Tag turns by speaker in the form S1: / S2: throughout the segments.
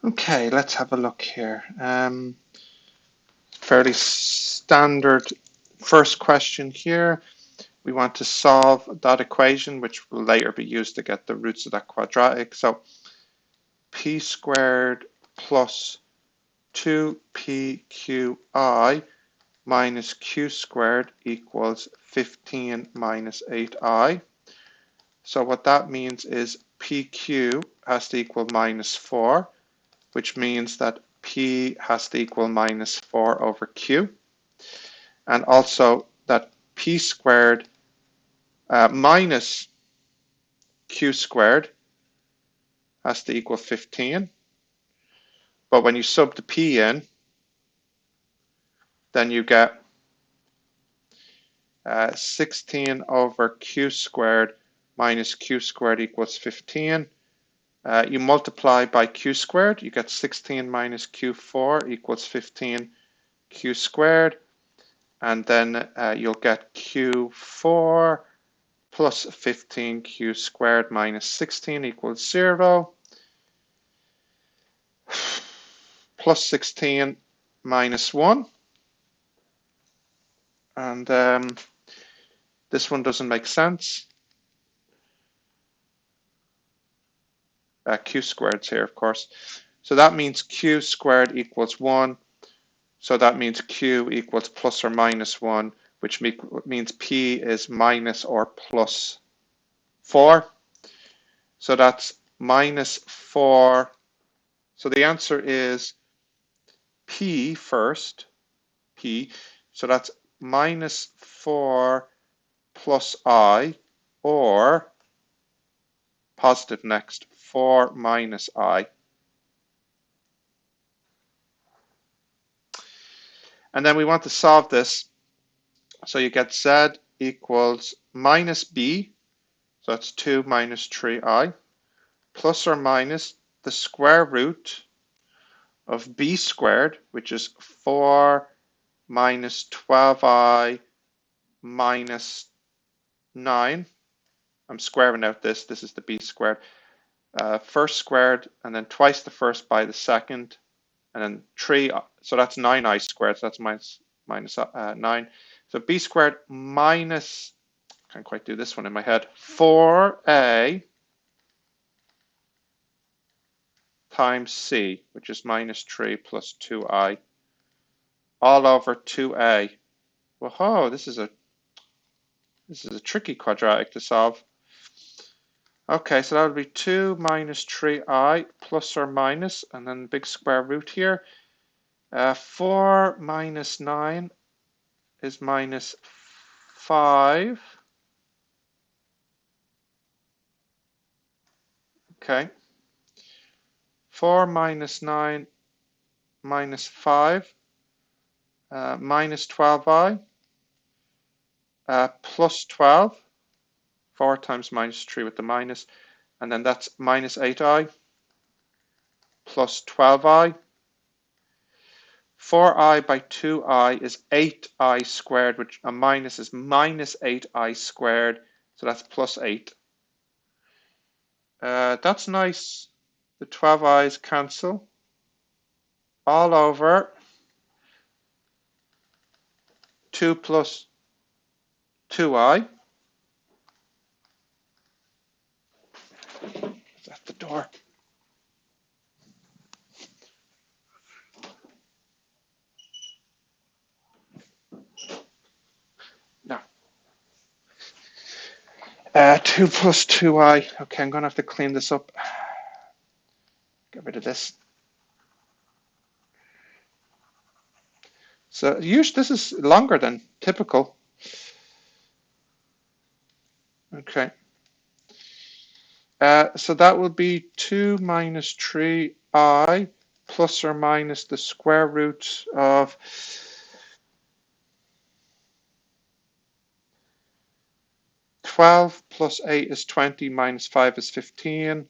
S1: Okay, let's have a look here. Fairly standard first question here. We want to solve that equation, which will later be used to get the roots of that quadratic. So p squared plus 2pqi minus q squared equals 15 minus 8i. So what that means is pq has to equal minus 4, which means that p has to equal minus 4 over q, and also that p squared minus q squared has to equal 15. But when you sub the p in, then you get 16 over q squared minus q squared equals 15. You multiply by q squared, you get 16 minus q4 equals 15 q squared, and then you'll get q4 plus 15 q squared minus 16 equals 0, plus 16 minus 1, and this one doesn't make sense. Q squared's here, of course. So that means q squared equals 1. So that means q equals plus or minus 1, which means p is minus or plus 4. So that's minus 4. So the answer is p first, p. So that's minus 4 plus I, or positive next, 4 minus I. And then we want to solve this. So you get z equals minus b, so that's 2 minus 3i, plus or minus the square root of b squared, which is 4 minus 12i minus 9. I'm squaring out this. This is the b squared. First squared, and then twice the first by the second, and then 3. So that's 9i squared. So that's minus 9. So b squared minus, can't quite do this one in my head, 4a times c, which is minus 3 plus 2i, all over 2a. Whoa, this is a tricky quadratic to solve. Okay, so that would be 2 minus 3i plus or minus, and then big square root here. 4 minus 9 is minus 5. Okay. 4 minus 9 minus 5 minus 12i plus 12. 4 times minus 3 with the minus, and then that's minus 8i plus 12i. 4i by 2i is 8i squared, which a minus is minus 8i squared, so that's plus 8. That's nice. The 12i's cancel. All over 2 plus 2i. Is that the door? No. 2 plus 2i. Okay, I'm going to have to clean this up. Get rid of this. So usually this is longer than typical. Okay. So that will be 2 minus 3i plus or minus the square root of 12 plus 8 is 20 minus 5 is 15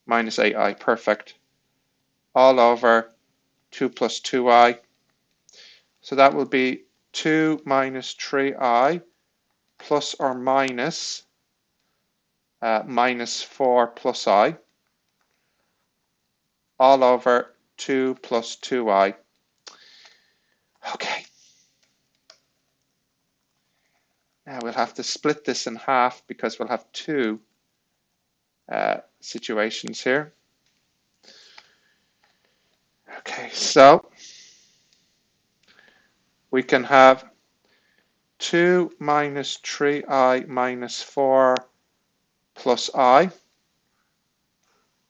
S1: minus 8i. Perfect. All over 2 plus 2i. So that will be 2 minus 3i plus or minus minus 4 plus I, all over 2 plus 2i. Okay. Now we'll have to split this in half because we'll have two situations here. Okay, so we can have 2 minus 3i minus 4 plus I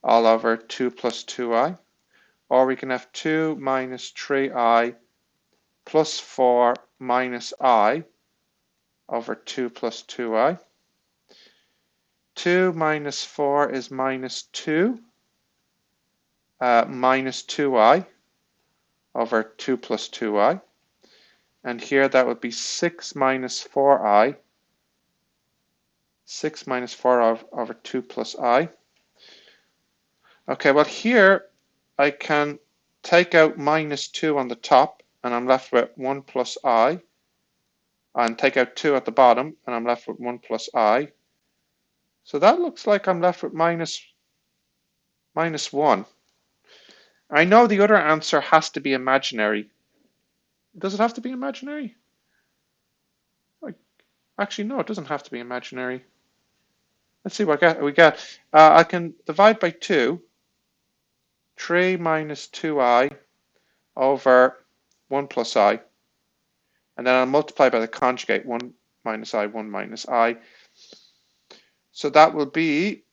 S1: all over 2 plus 2i. Or we can have 2 minus 3i plus 4 minus I over 2 plus 2i. 2 minus 4 is minus 2 minus 2i over 2 plus 2i. And here that would be 6 minus 4i. 6 minus 4 over 2 plus I. Okay, well here I can take out minus 2 on the top and I'm left with 1 plus I. And take out 2 at the bottom and I'm left with 1 plus I. So that looks like I'm left with minus 1. I know the other answer has to be imaginary. Does it have to be imaginary? Actually, no, it doesn't have to be imaginary. Let's see what we get. I can divide by 2. 3 minus 2i over 1 plus I. And then I'll multiply by the conjugate, 1 minus I, 1 minus I. So that will be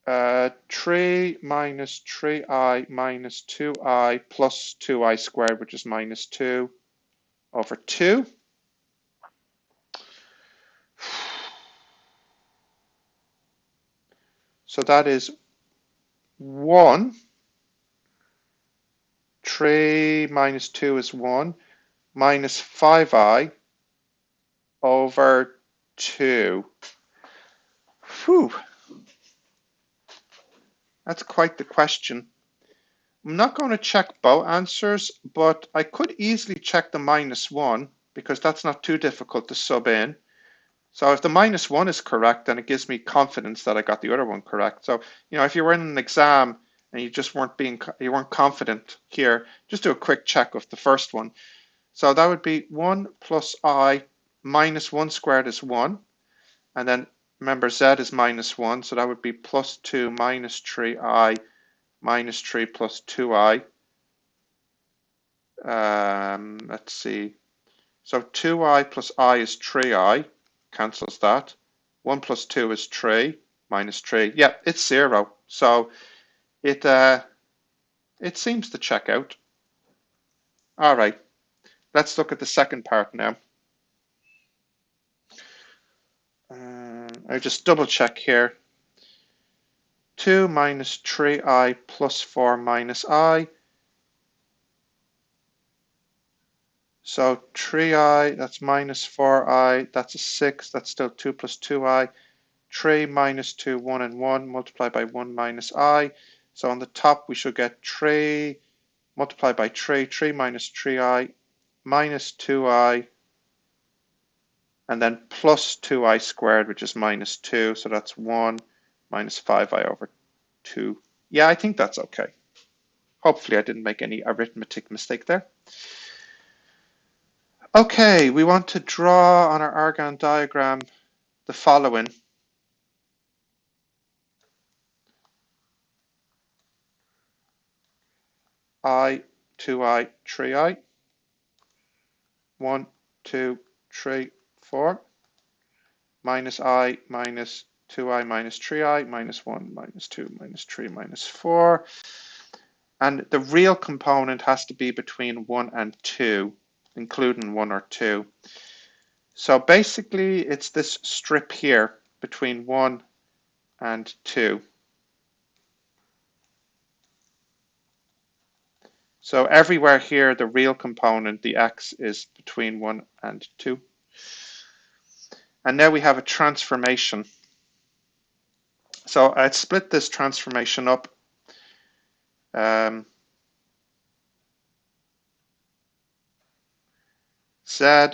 S1: 3 minus 3i minus 2i plus 2i squared, which is minus 2 over 2. So that is 1. 3 minus 2 is 1 minus 5i over 2. Whew. That's quite the question. I'm not going to check both answers, but I could easily check the minus 1 because that's not too difficult to sub in. So if the minus 1 is correct, then it gives me confidence that I got the other one correct. So, if you were in an exam and you just weren't confident here, just do a quick check of the first one. So that would be 1 plus I minus 1 squared is 1. And then remember Z is minus 1, so that would be plus 2 minus 3I minus 3 plus 2I. Let's see. So 2I plus I is 3I. Cancels that. 1 plus 2 is 3 minus 3. Yeah, it's 0. So it seems to check out. All right. Let's look at the second part now. I just double check here. 2 minus 3i plus 4 minus I. So 3i, that's minus 4i, that's a 6, that's still 2 plus 2i. 3 minus 2, 1 and 1, multiplied by 1 minus I. So on the top we should get 3 multiplied by 3, 3 minus 3i, minus 2i, and then plus 2i squared, which is minus 2. So that's 1 minus 5i over 2. Yeah, I think that's okay. Hopefully I didn't make any arithmetic mistake there. Okay, we want to draw on our Argand diagram the following. I, 2i, 3i. 1, 2, 3, 4. Minus I, minus 2i, minus 3i, minus 1, minus 2, minus 3, minus 4. And the real component has to be between 1 and 2, including 1 or 2. So basically, it's this strip here between 1 and 2. So everywhere here, the real component, the x, is between 1 and 2. And now we have a transformation. So I'd split this transformation up. Z,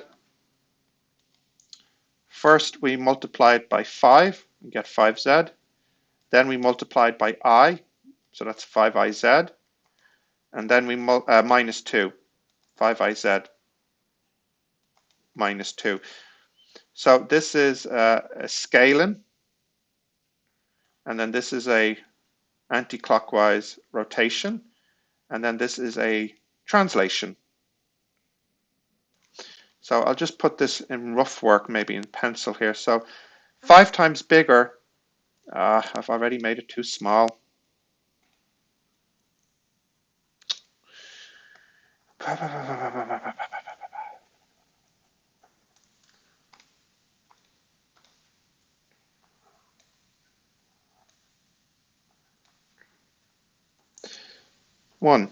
S1: first we multiply it by 5 and get 5z. Then we multiply it by I So that's 5iz. And then we minus 2. 5iz minus 2. So this is a scaling. And then this is a anti-clockwise rotation. And then this is a translation. So I'll just put this in rough work, maybe in pencil here. So 5 times bigger. I've already made it too small. One,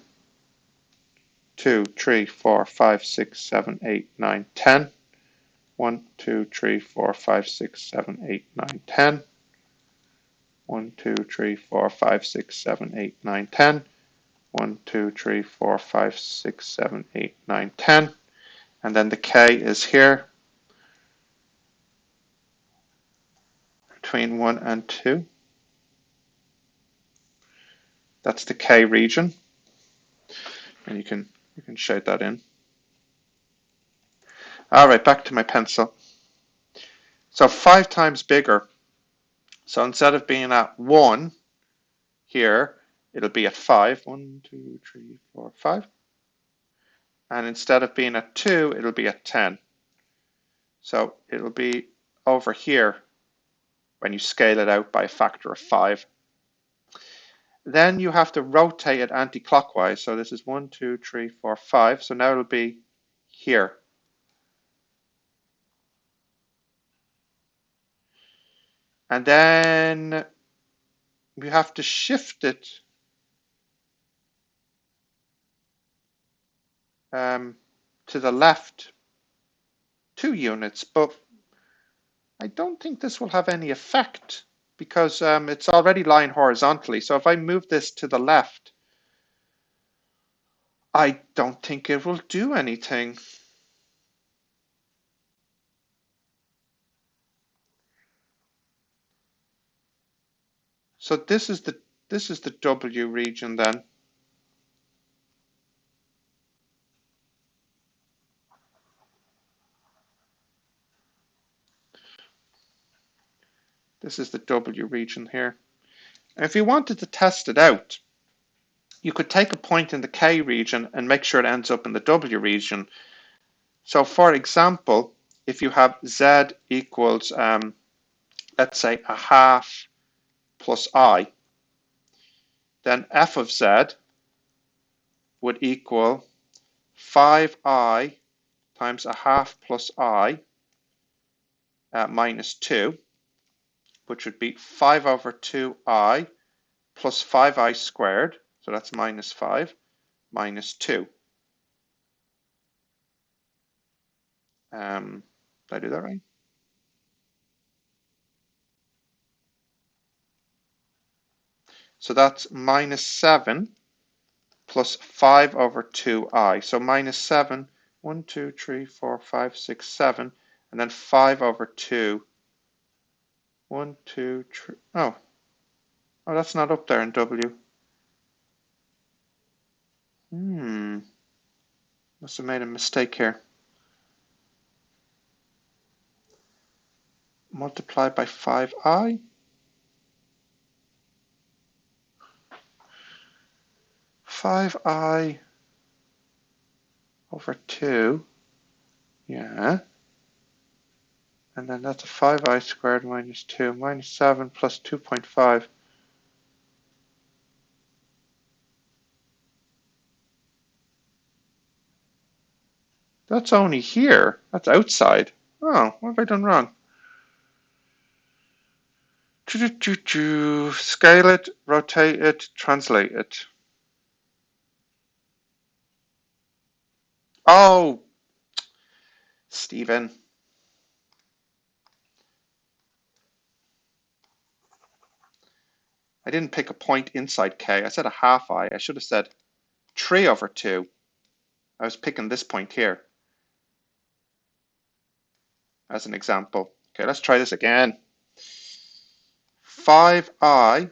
S1: 2, 3, 4, 5, 6, 7, 8, 9, 10. 1, 2, 3, 4, 5, 6, 7, 8, 9, 10. 1, 2, 3, 4, 5, 6, 7, 8, 9, 10. 1, 2, 3, 4, 5, 6, 7, 8, 9, 10. And then the K is here between 1 and 2. That's the K region. And you can shade that in. All right, back to my pencil. So 5 times bigger. So instead of being at 1 here, it'll be at 5. 1, 2, 3, 4, 5. And instead of being at 2, it'll be at 10. So it'll be over here when you scale it out by a factor of 5. Then you have to rotate it anti-clockwise. So this is 1, 2, 3, 4, 5. So now it'll be here. And then we have to shift it to the left 2 units, but I don't think this will have any effect because it's already lying horizontally. So if I move this to the left, I don't think it will do anything. So this is the W region then. This is the W region here. And if you wanted to test it out, you could take a point in the K region and make sure it ends up in the W region. So for example, if you have Z equals, let's say, a half plus I, then f of Z would equal 5I times a half plus I minus 2, which would be 5 over 2I plus 5I squared, so that's minus 5, minus 2. Did I do that right? So that's minus 7 plus 5 over 2I. So minus 7, 1, 2, 3, 4, 5, 6, 7, and then 5 over 2. 1, 2, 3. Oh, that's not up there in W. Must have made a mistake here. Multiply by 5I. 5I over 2. Yeah. And then that's a 5I squared minus 2, minus 7 plus 2.5. That's only here. That's outside. Oh, what have I done wrong? Scale it, rotate it, translate it. Oh, Stephen. I didn't pick a point inside K. I said a half I. I should have said 3 over 2. I was picking this point here as an example. Okay, let's try this again. 5I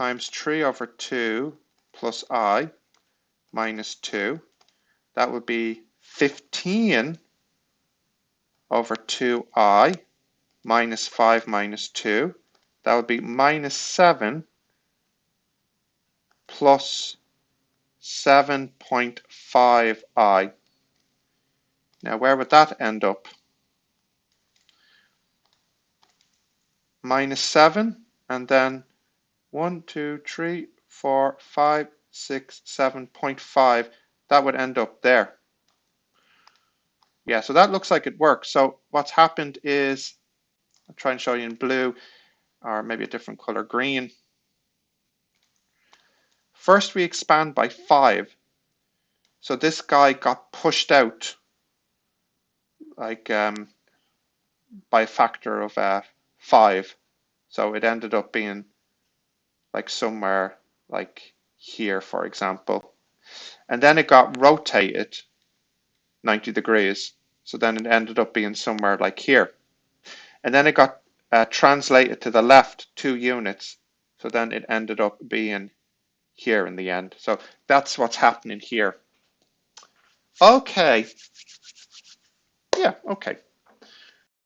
S1: times 3 over 2 plus I minus 2. That would be 15 over 2I minus 5 minus 2. That would be minus 7 plus 7.5I. Now, where would that end up? Minus 7, and then 1, 2, 3, 4, 5, 6, 7.5. That would end up there. Yeah, so that looks like it works. So what's happened is, I'll try and show you in blue, or maybe a different color, green. First, we expand by 5. So this guy got pushed out like by a factor of 5. So it ended up being like somewhere like here, for example. And then it got rotated 90 degrees. So then it ended up being somewhere like here. And then it got translated to the left 2 units. So then it ended up being here in the end. So that's what's happening here. Okay. Yeah, okay.